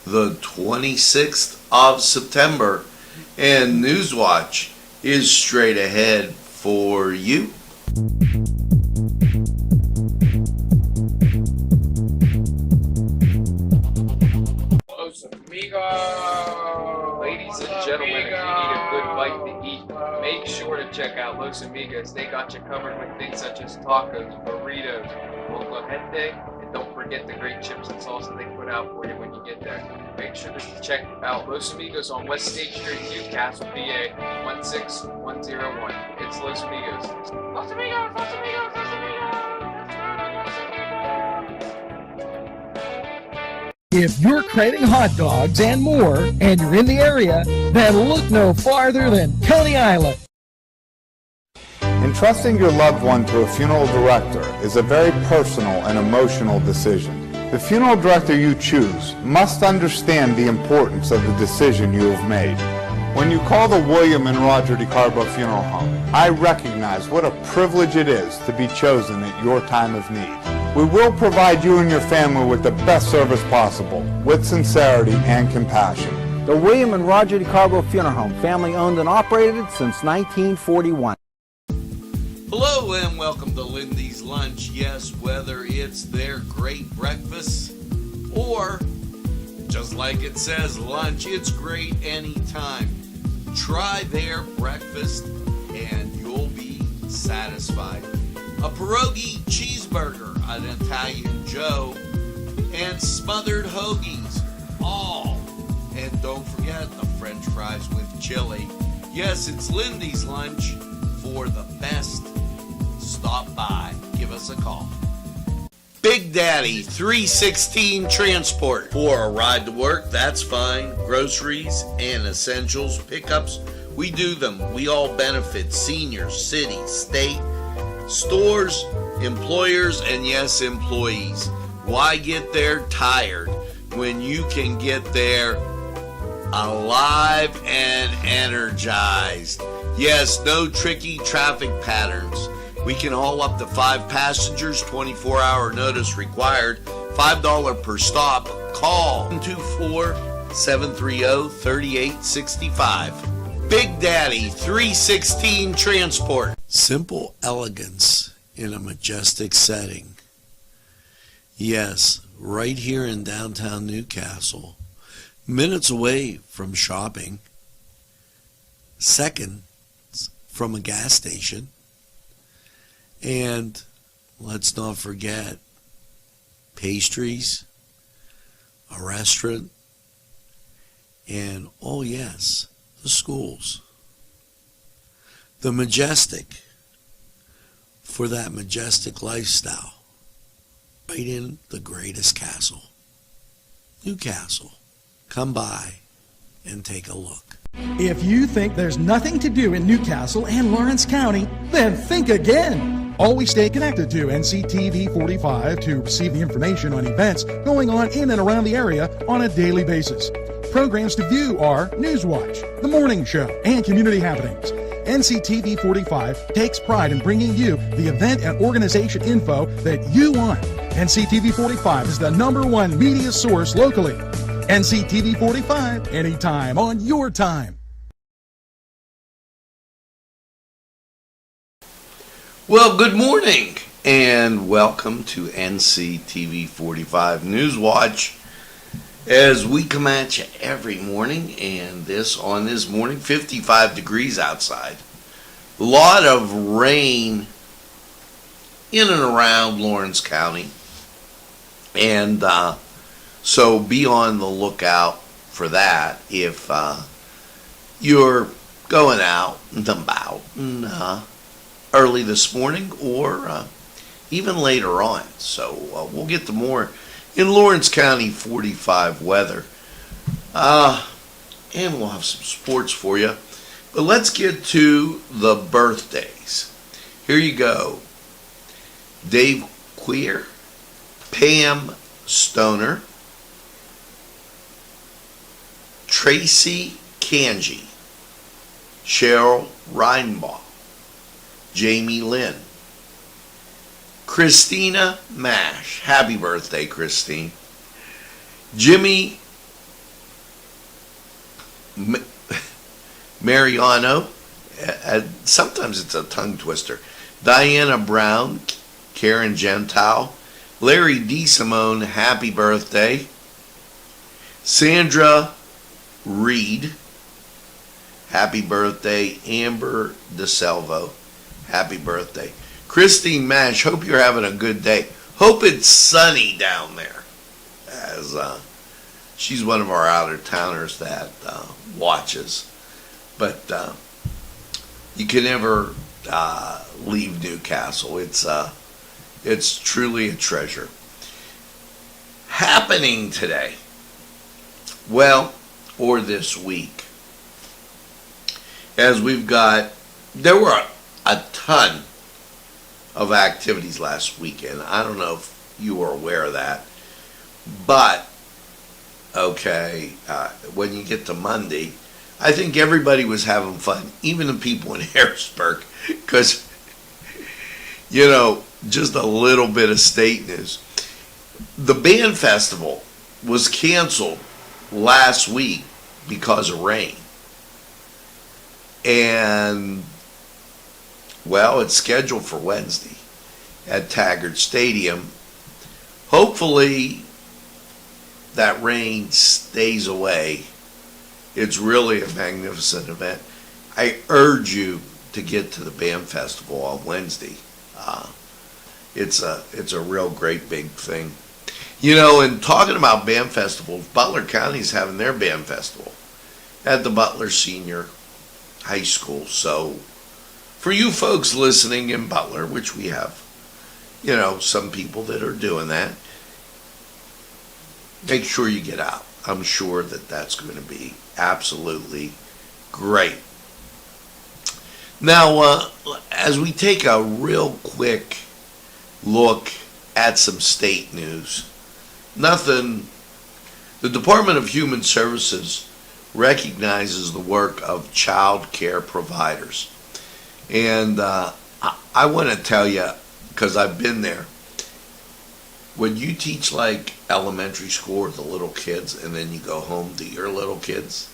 the 26th of September, and Newswatch is straight ahead for you. Los Amigos! Ladies and gentlemen, if you need a good bite to eat, make sure to check out Los Amigos. They got you covered with things such as tacos, burritos, molcajete, and don't forget the great chips and salsa they put out for you when you get there. Make sure to check out Los Amigos on West State Street, Newcastle, PA 16101. It's Los Amigos. Los Amigos! Los Amigos! Los Amigos! If you're craving hot dogs and more, and you're in the area, then look no farther than Coney Island. Entrusting your loved one to a funeral director is a very personal and emotional decision. The funeral director you choose must understand the importance of the decision you have made. When you call the William and Roger DeCarbo Funeral Home, I recognize what a privilege it is to be chosen at your time of need. We will provide you and your family with the best service possible, with sincerity and compassion. The William and Roger DeCarbo Funeral Home, family owned and operated since 1941. Hello and welcome to Lindy's Lunch. Yes, whether it's their great breakfast or, just like it says, lunch, it's great anytime. Try their breakfast and you'll be satisfied. A pierogi cheeseburger, an Italian Joe, and smothered hoagies, all. And don't forget the French fries with chili. Yes, it's Lindy's Lunch. For the best, stop by. Give us a call. Big Daddy 316 Transport. For a ride to work, that's fine. Groceries and essentials, pickups, we do them. We all benefit. Seniors, cities, state, stores, employers, and yes, employees. Why get there tired when you can get there alive and energized? Yes, no tricky traffic patterns. We can haul up to 5 passengers, 24-hour notice required, $5 per stop. Call 224-730-3865. Big Daddy 316 Transport. Simple elegance in a majestic setting. Yes, right here in downtown Newcastle, minutes away from shopping, seconds from a gas station, and let's not forget pastries, a restaurant, and oh yes, the schools. The majestic for that majestic lifestyle, right in the greatest castle, Newcastle. Come by and take a look. If you think there's nothing to do in Newcastle and Lawrence County, then think again. Always stay connected to Nctv45 to receive the information on events going on in and around the area on a daily basis. Programs to view are Newswatch, The Morning Show, and Community Happenings. Nctv45 takes pride in bringing you the event and organization info that you want. Nctv45 is the #1 media source locally. Nctv45, anytime on your time. Well, good morning and welcome to Nctv45 Newswatch as we come at you every morning, and on this morning, 55 degrees outside. A lot of rain in and around Lawrence County, and so be on the lookout for that if you're going out and about early this morning or even later on. So we'll get to more in Lawrence County 45 weather. And we'll have some sports for you. But let's get to the birthdays. Here you go. Dave Queer, Pam Stoner, Tracy Kanji, Cheryl Reinbaugh, Jamie Lynn, Christina Mash. Happy birthday, Christine. Jimmy Mariano, sometimes it's a tongue twister. Diana Brown, Karen Gentile, Larry D. Simone, happy birthday. Sandra Reed, happy birthday. Amber DeSalvo, happy birthday. Christine Mash, hope you're having a good day. Hope it's sunny down there, as she's one of our out-of-towners that watches. But you can never leave Newcastle. It's truly a treasure. Happening today, well, or this week, as there were a ton of activities last weekend. I don't know if you were aware of that, but okay, when you get to Monday, I think everybody was having fun, even the people in Harrisburg, because, just a little bit of state news. The band festival was canceled last week because of rain. And, well, it's scheduled for Wednesday at Taggart Stadium. Hopefully that rain stays away. It's really a magnificent event. I urge you to get to the band festival on Wednesday. It's a real great big thing. And talking about band festivals, Butler County's having their band festival at the Butler Senior High School. So for you folks listening in Butler, which we have, some people that are doing that, make sure you get out. I'm sure that that's going to be absolutely great. Now, as we take a real quick look at some state news, the Department of Human Services recognizes the work of child care providers. And I want to tell you, because I've been there, when you teach like elementary school with the little kids and then you go home to your little kids,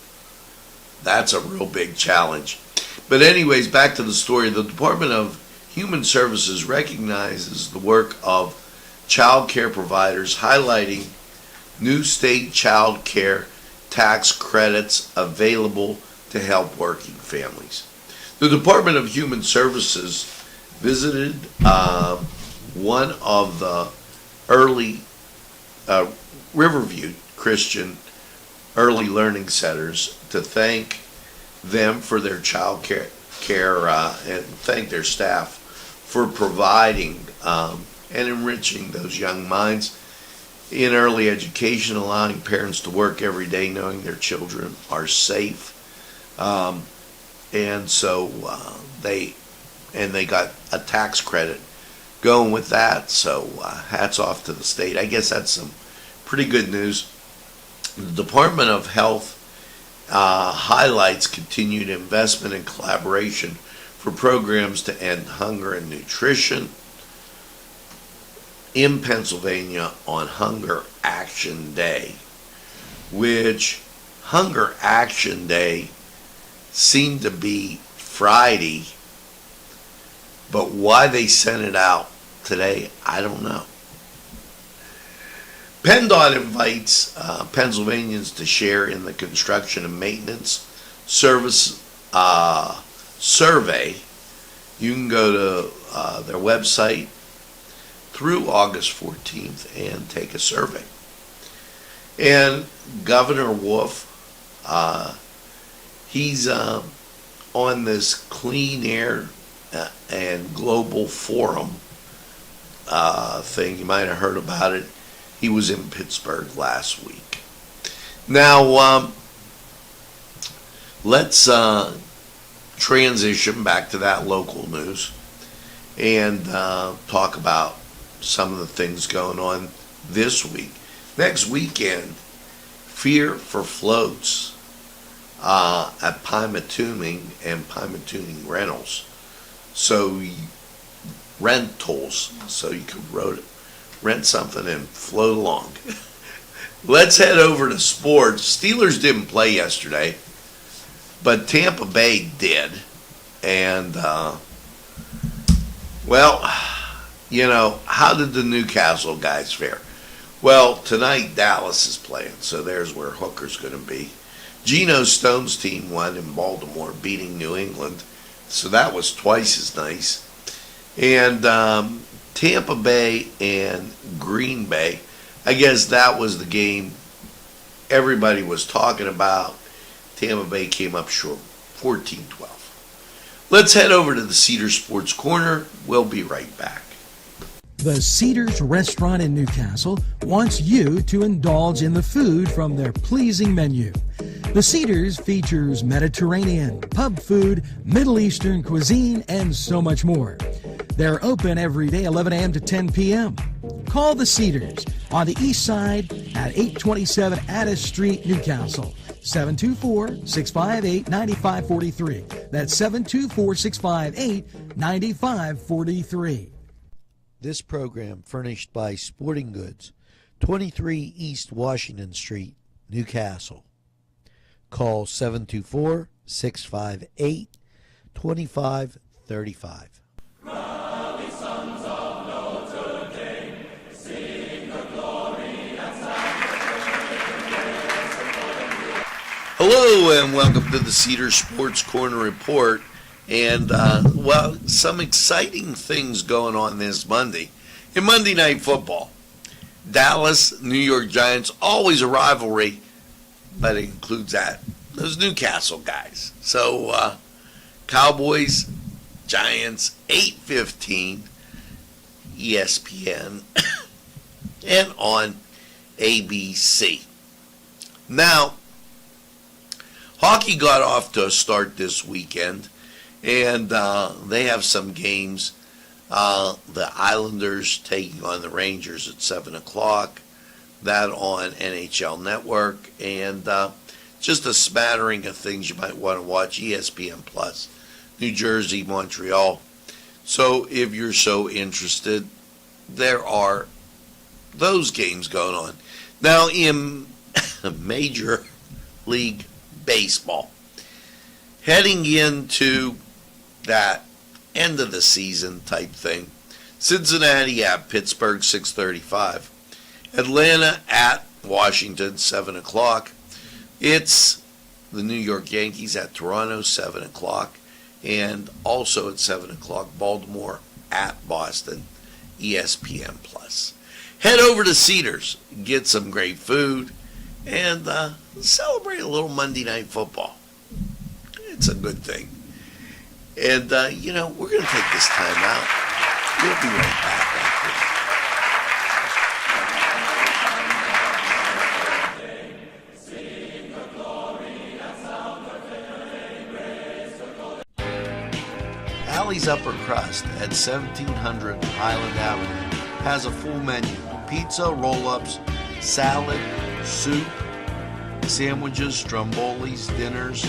that's a real big challenge. But anyways, back to the story. The Department of Human Services recognizes the work of child care providers, highlighting new state child care tax credits available to help working families. The Department of Human Services visited one of the early Riverview Christian early learning centers to thank them for their child care and thank their staff for providing and enriching those young minds in early education, allowing parents to work every day knowing their children are safe. And so they got a tax credit going with that. So hats off to the state. I guess that's some pretty good news. The Department of Health highlights continued investment and collaboration for programs to end hunger and nutrition in Pennsylvania on Hunger Action Day, which Hunger Action Day seemed to be Friday, but why they sent it out today, I don't know. PennDOT invites Pennsylvanians to share in the construction and maintenance service survey. You can go to their website through August 14th and take a survey. And Governor Wolf, he's on this clean air and global forum thing. You might have heard about it. He was in Pittsburgh last week. Now, let's transition back to that local news and talk about some of the things going on this week. Next weekend, Fear for Floats at Pymatooning and Pymatooning Rentals. So you could rent something and float along. Let's head over to sports. Steelers didn't play yesterday. but Tampa Bay did. And, well, how did the Newcastle guys fare? Well, tonight Dallas is playing, so there's where Hooker's going to be. Geno Stone's team won in Baltimore, beating New England, so that was twice as nice. And Tampa Bay and Green Bay, I guess that was the game everybody was talking about. Tampa Bay came up short, 14-12. Let's head over to the Cedar Sports Corner. We'll be right back. The Cedars Restaurant in Newcastle wants you to indulge in the food from their pleasing menu. The Cedars features Mediterranean, pub food, Middle Eastern cuisine, and so much more. They're open every day, 11 a.m. to 10 p.m. Call the Cedars on the east side at 827 Addis Street, Newcastle. 724-658-9543. That's 724-658-9543. This program furnished by Sporting Goods, 23 East Washington Street, Newcastle. Call 724-658-2535. Hello and welcome to the Cedar Sports Corner Report. And, some exciting things going on this Monday. In Monday Night Football, Dallas, New York Giants, always a rivalry, but it includes those Newcastle guys. So, Cowboys, Giants, 8:15, ESPN, and on ABC. Now, hockey got off to a start this weekend, and they have some games. The Islanders taking on the Rangers at 7 o'clock. That on NHL Network. And just a smattering of things you might want to watch. ESPN Plus, New Jersey, Montreal. So if you're so interested, there are those games going on. Now in Major League Baseball, heading into that end of the season type thing, Cincinnati at Pittsburgh, 6:35. Atlanta at Washington, 7 o'clock. It's the New York Yankees at Toronto, 7 o'clock. And also at 7 o'clock, Baltimore at Boston, ESPN Plus. Head over to Cedars, get some great food, and celebrate a little Monday Night Football. It's a good thing. And, we're going to take this time out. We'll be right back after this. Alley's Upper Crust at 1700 Highland Avenue has a full menu. Pizza, roll-ups, salad, soup, sandwiches, strombolis, dinners.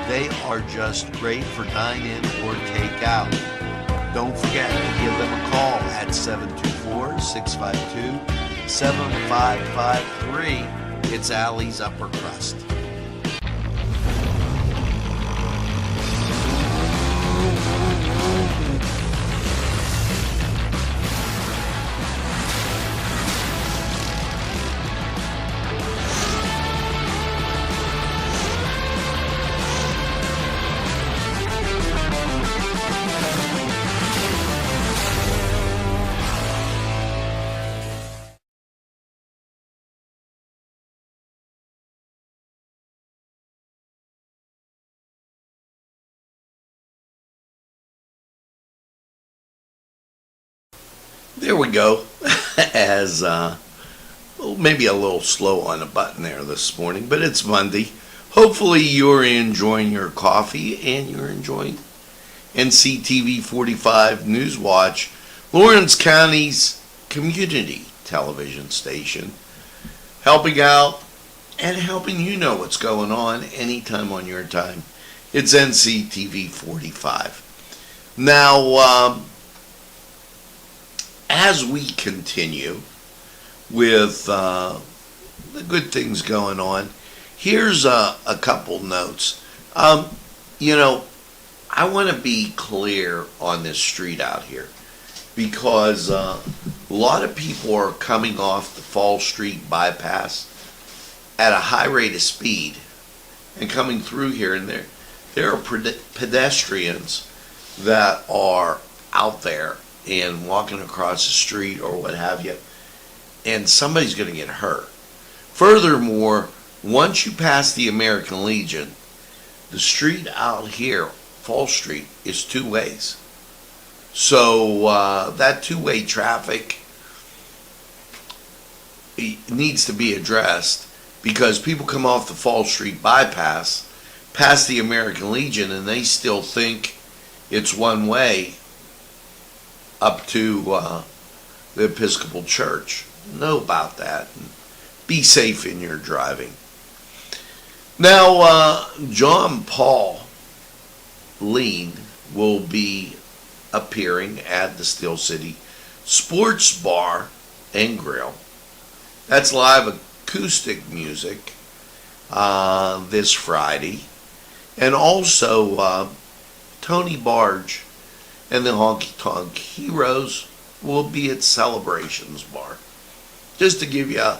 They are just great for dine-in or take-out. Don't forget to give them a call at 724-652-7553. It's Alley's Upper Crust. There we go. As maybe a little slow on the button there this morning, but it's Monday. Hopefully you're enjoying your coffee and you're enjoying Nctv45 Newswatch, Lawrence County's community television station, helping out and helping you know what's going on anytime on your time. It's Nctv45. Now, as we continue with the good things going on, here's a couple notes. You know, I want to be clear on this street out here because a lot of people are coming off the Fall Street bypass at a high rate of speed and coming through here, and there are pedestrians that are out there and walking across the street or what have you, and somebody's going to get hurt. Furthermore, once you pass the American Legion, the street out here, Fall Street, is two ways. So that two-way traffic needs to be addressed because people come off the Fall Street bypass, past the American Legion, and they still think it's one way up to the Episcopal Church. Know about that. Be safe in your driving. Now, John Paul Lean will be appearing at the Steel City Sports Bar and Grill. That's live acoustic music this Friday. And also, Tony Barge and the Honky Tonk Heroes will be at Celebrations Bar. Just to give you a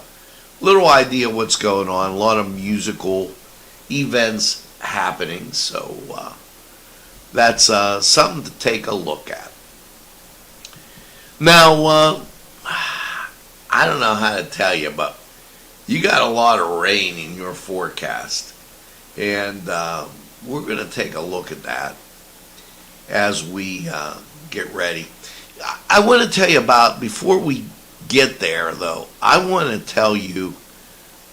little idea what's going on. A lot of musical events happening. So that's something to take a look at. Now, I don't know how to tell you, but you got a lot of rain in your forecast. And we're going to take a look at that as we get ready. I want to tell you about, before we get there though, I want to tell you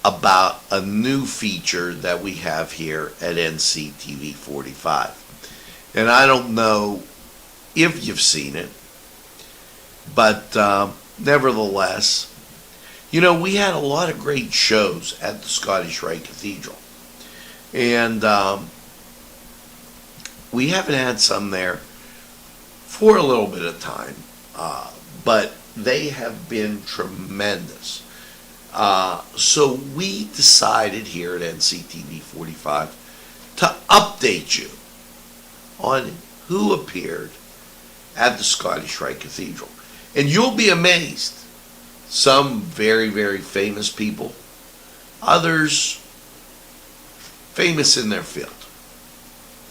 about a new feature that we have here at Nctv45. And I don't know if you've seen it, but nevertheless, you know, we had a lot of great shows at the Scottish Rite Cathedral. And we haven't had some there for a little bit of time, but they have been tremendous. So we decided here at Nctv45 to update you on who appeared at the Scottish Rite Cathedral. And you'll be amazed. Some very, very famous people. Others famous in their field.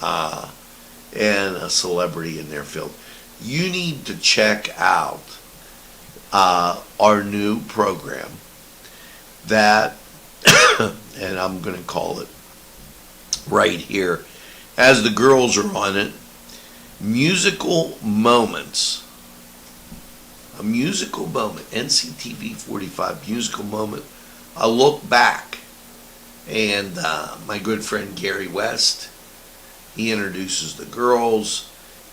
And a celebrity in their field. You need to check out our new program that, and I'm going to call it right here, as the girls are on it, Musical Moments. A musical moment, Nctv45 musical moment, a look back. And my good friend Gary West, he introduces the girls,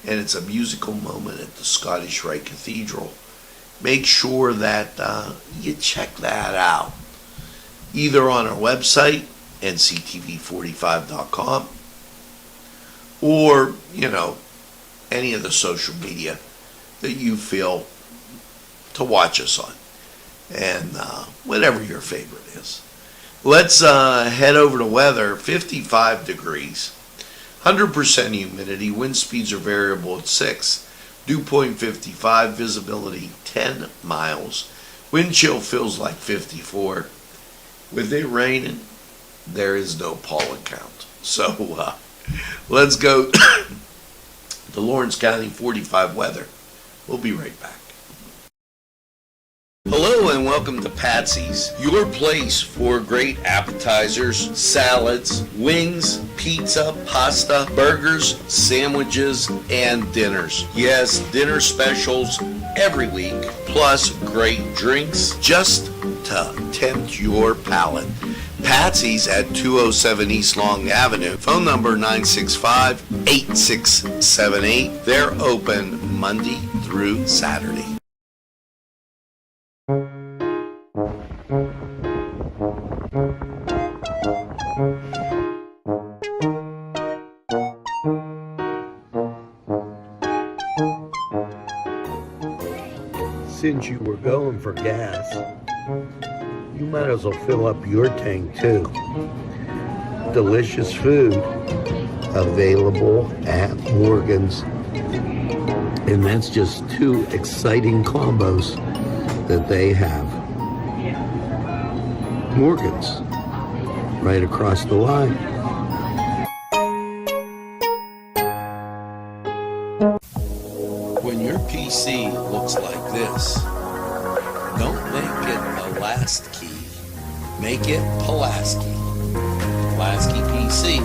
and it's a musical moment at the Scottish Rite Cathedral. Make sure that you check that out, either on our website, nctv45.com, or, you know, any of the social media that you feel to watch us on, and whatever your favorite is. Let's head over to weather. 55 degrees, 100% humidity, wind speeds are variable at 6, dew point 55, visibility 10 miles, wind chill feels like 54. With it raining, there is no pollen count. So let's go to Lawrence County 45 weather. We'll be right back. Hello and welcome to Patsy's, your place for great appetizers, salads, wings, pizza, pasta, burgers, sandwiches, and dinners. Yes, dinner specials every week, plus great drinks just to tempt your palate. Patsy's at 207 East Long Avenue. Phone number 965-8678. They're open Monday through Saturday. Since you were going for gas, you might as well fill up your tank too. Delicious food available at Morgan's. And that's just two exciting combos that they have. Morgan's, right across the line. When your PC looks like this, don't make it a last key. Make it Pulaski. Pulaski PC.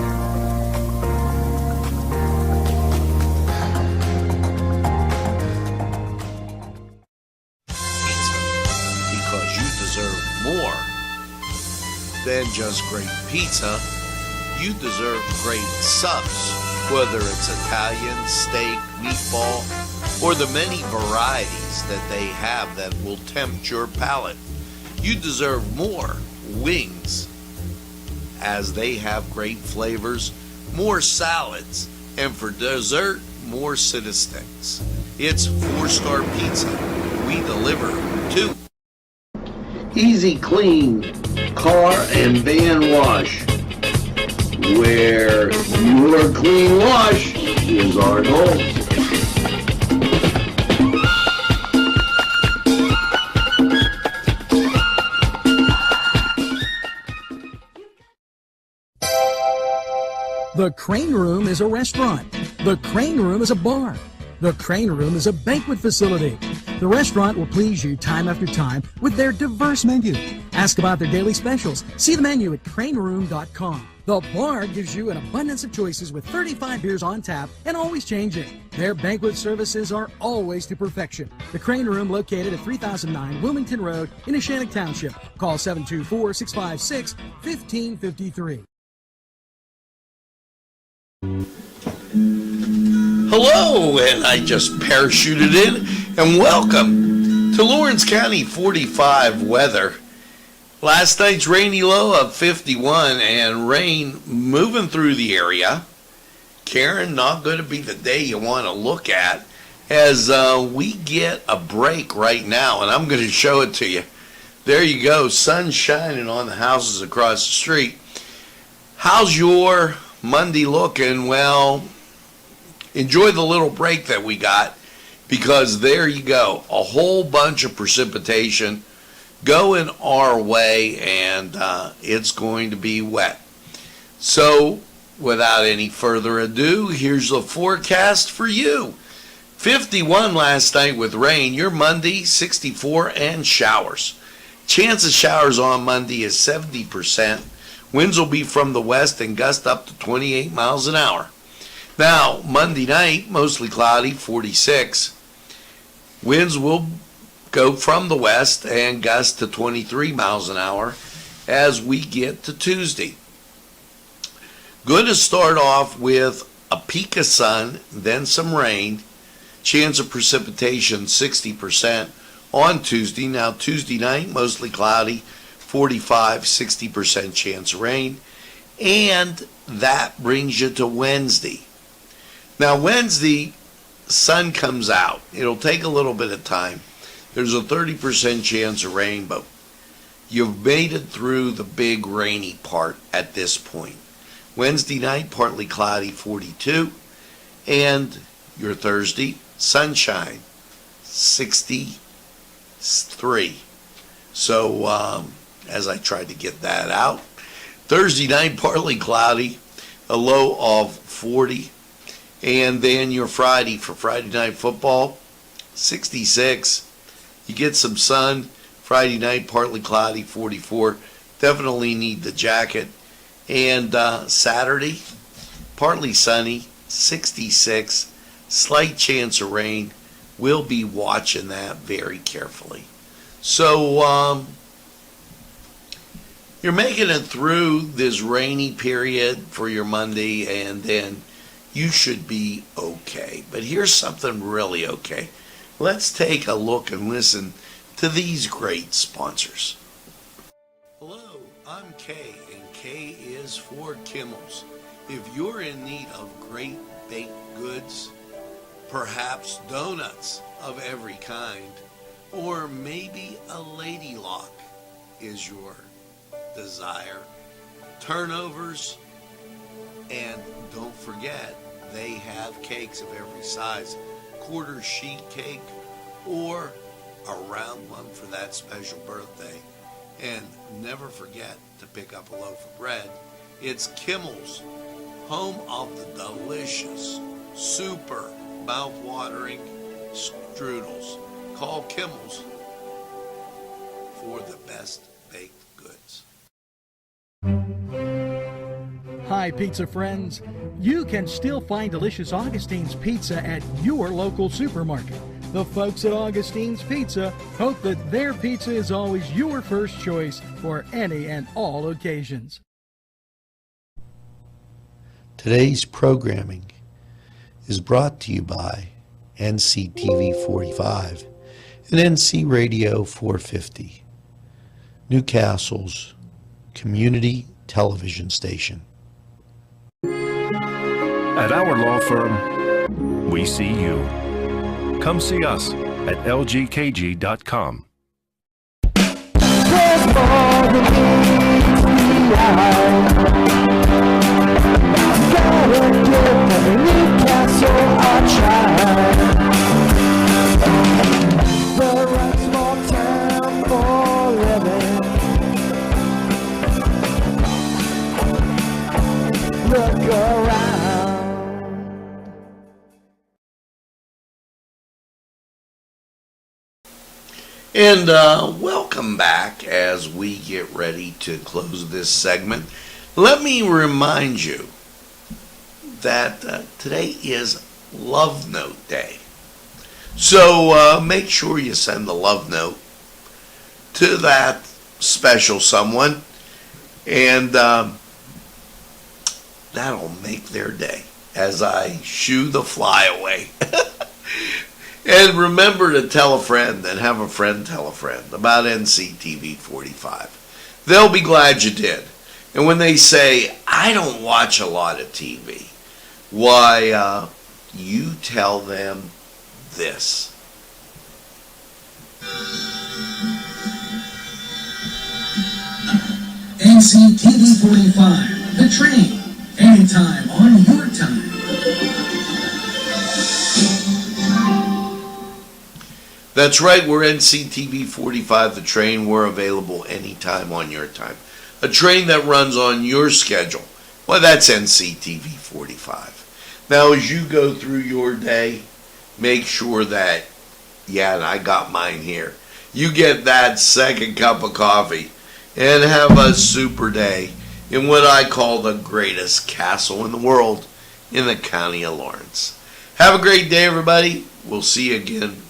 Because you deserve more than just great pizza. You deserve great subs, whether it's Italian, steak, meatball, or the many varieties that they have that will tempt your palate. You deserve more wings, as they have great flavors, more salads, and for dessert, more city sticks. It's 4-star pizza. We deliver too. Easy Clean Car and Van Wash, where your clean wash is our goal. The Crane Room is a restaurant. The Crane Room is a bar. The Crane Room is a banquet facility. The restaurant will please you time after time with their diverse menu. Ask about their daily specials. See the menu at craneroom.com. The bar gives you an abundance of choices with 35 beers on tap and always changing. Their banquet services are always to perfection. The Crane Room, located at 3009 Wilmington Road in Neshannock Township. Call 724-656-1553. Hello, and I just parachuted in, and welcome to Lawrence County 45 weather. Last night's rainy low of 51 and rain moving through the area. Karen, not going to be the day you want to look at, as we get a break right now, and I'm going to show it to you. There you go, sun shining on the houses across the street. How's your Monday looking? Well, enjoy the little break that we got, because there you go, a whole bunch of precipitation going our way, and it's going to be wet. So without any further ado, here's the forecast for you. 51 last night with rain. Your Monday, 64 and showers. Chance of showers on Monday is 70%. Winds will be from the west and gust up to 28 miles an hour. Now, Monday night, mostly cloudy, 46. Winds will go from the west and gust to 23 miles an hour as we get to Tuesday. Going to start off with a peak of sun, then some rain. Chance of precipitation, 60% on Tuesday. Now, Tuesday night, mostly cloudy, 45, 60% chance of rain. And that brings you to Wednesday. Now, Wednesday, sun comes out. It'll take a little bit of time. There's a 30% chance of rain, but you've made it through the big rainy part at this point. Wednesday night, partly cloudy, 42. And your Thursday, sunshine, 63. So, as I tried to get that out, Thursday night, partly cloudy, a low of 40. And then your Friday, for Friday night football, 66. You get some sun. Friday night, partly cloudy, 44. Definitely need the jacket. And Saturday, partly sunny, 66. Slight chance of rain. We'll be watching that very carefully. So, you're making it through this rainy period for your Monday, and then you should be okay. But here's something really okay. Let's take a look and listen to these great sponsors. Hello, I'm Kay, and K is for Kimmel's. If you're in need of great baked goods, perhaps donuts of every kind, or maybe a lady lock is your desire, turnovers, And don't forget, they have cakes of every size. Quarter sheet cake or a round one for that special birthday. And never forget to pick up a loaf of bread. It's Kimmel's, home of the delicious, super mouth-watering strudels. Call Kimmel's for the best baked goods. Hi, pizza friends. You can still find delicious Augustine's Pizza at your local supermarket. The folks at Augustine's Pizza hope that their pizza is always your first choice for any and all occasions. Today's programming is brought to you by Nctv45 and NC Radio 450, Newcastle's community television station. At our law firm, we see you. Come see us at lgkg.com. Look around. And welcome back as we get ready to close this segment. Let me remind you that today is Love Note Day. So make sure you send a love note to that special someone, and that'll make their day as I shoo the fly away. And remember to tell a friend and have a friend tell a friend about Nctv45. They'll be glad you did. And when they say, I don't watch a lot of TV, why, you tell them this. Nctv45, the train, anytime on your time. That's right, we're Nctv45, the train. We're available anytime on your time. A train that runs on your schedule. Well, that's Nctv45. Now, as you go through your day, make sure that, yeah, and I got mine here, you get that second cup of coffee and have a super day in what I call the greatest castle in the world in the county of Lawrence. Have a great day, everybody. We'll see you again